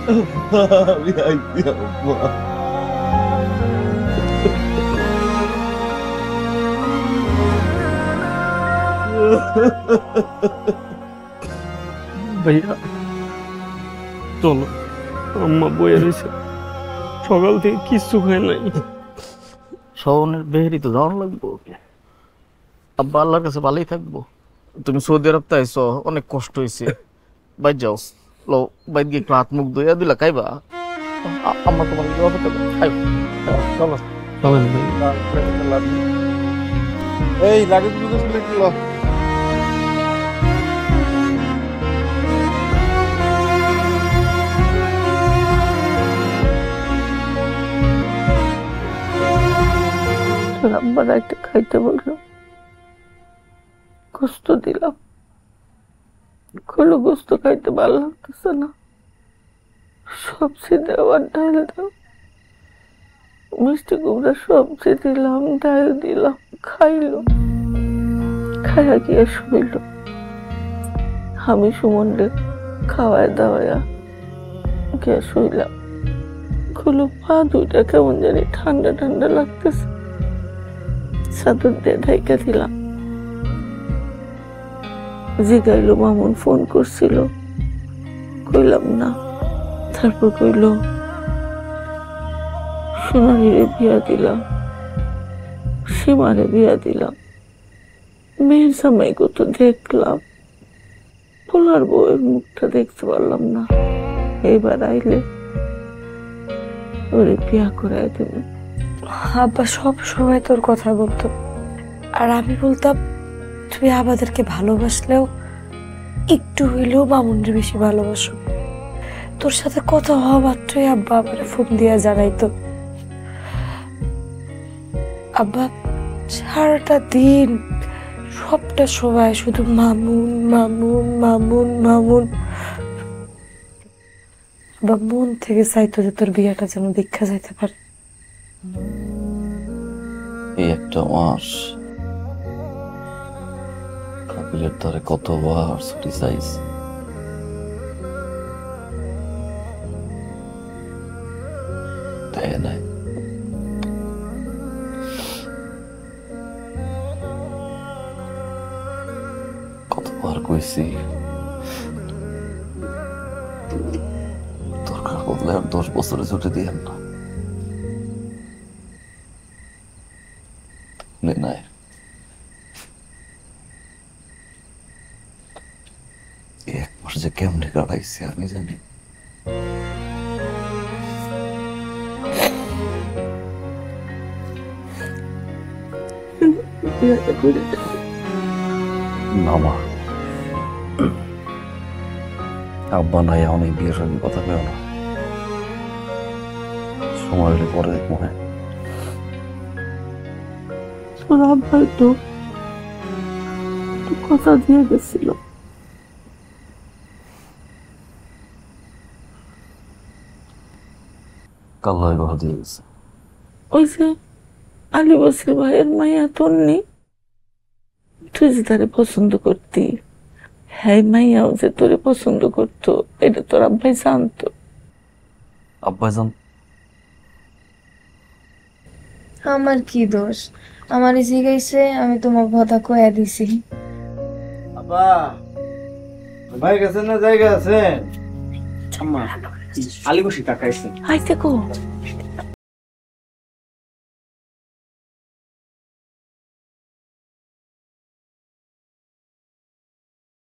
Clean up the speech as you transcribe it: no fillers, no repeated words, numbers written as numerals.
আমি আইছি আব্বা। ভাইয়া চলো, আম্মা বয়ে রয়েছে, সকাল থেকে কিচ্ছু খায় নাই। শ্রাবণের বেহেরি তো যাওয়ার লাগবো ওকে। আব্বা আল্লাহর কাছে ভালোই থাকবো। তুমি সৌদি আরব তো আইসো, অনেক কষ্ট হয়েছে। বাইর যাও, লো বাইর গিয়ে একটু হাত মুখ ধুইয়া দিলা খাইবা। আম্মা তোমার অপেক্ষা করো, খাইও। চলো চলেন ভাই। এই লাগেজ বুঝেছ লিখল। আব্বার একটা খাইতে বললো, গোস্ত দিলাম, গোস্ত খাইতে ভালো লাগতেছে না। সবজি দেওয়ার ডাল দাও, মিষ্টি কুমড়া সবজি দিলাম, ডাল দিলাম, খাইলো। খাইয়া গিয়ে শুইল। আমি সুমনরে খাওয়ায় দাওয়াইয়া গিয়ে শুইলাম। পা দুইটা কেমন জানি ঠান্ডা ঠান্ডা লাগতেছে, চাদর দিয়ে ঢাইকা দিলাম। জিগাইলো মামুন ফোন করছিল, কইলাম না। তারপর কইল সোনালিরে বিয়া দিলাম, সীমারে বিয়া দিলাম। মেয়ের জামাইকে তো দেখলাম, পোলার বউয়ের মুখটা দেখতে পারলাম না। এইবার আইলে ওরে বিয়া করাই দেব। আব্বা সব সময় তোর কথা বলতো, আর আমি বলতাম তুমি আমাদেরকে ভালোবাসলেও একটু হইলেও মামুনরে বেশি ভালোবাসো। তোর সাথে কথা হওয়া মাত্রই আব্বা আমার ফোন দিয়া জানাইতো। আব্বা সারাটা দিন সবটা সময় শুধু মামুন মামুন মামুন মামুন। আব্বা মন থেকে চাইতো যে তোর বিয়েটা যেন দেখা যাইতে পারে। এই একটা মাস কাপিলের দ্বারে কতবার ছুটি চাইছি, তাই নাই। কতবার কইছি দরকার পড়লে আর 10 বছরে ছুটি দিয়েন না, নাই। এক মাস যে কেমনে কাটাইছি আমি জানি। না মা, আব্বা নাই অনেক বিয়ের সঙ্গে কথা কেউ না, সময় হলে পরে দেখবো। হ্যাঁ তোর আব্বাই তো কথা দিয়ে গেছিল। কাল্লাই কথা দিয়ে গেছে। ওই যে আলী বসির ভাইয়ের মাইয়া তোর নেই, তুই যে তারে পছন্দ করতি, হ্যাঁ মাইয়াও যে তোরে পছন্দ করতো, এটা তোর আব্বাই জানতো। আব্বাই জান? আমার কি দোষ? আমার জিগাইছে, আমি তোমার কথা কয়া দিছি। আব্বা ভাই গেছেন না জায়গা আছেন? আম্মা আলী বসি কাকা এসে। আইতে কো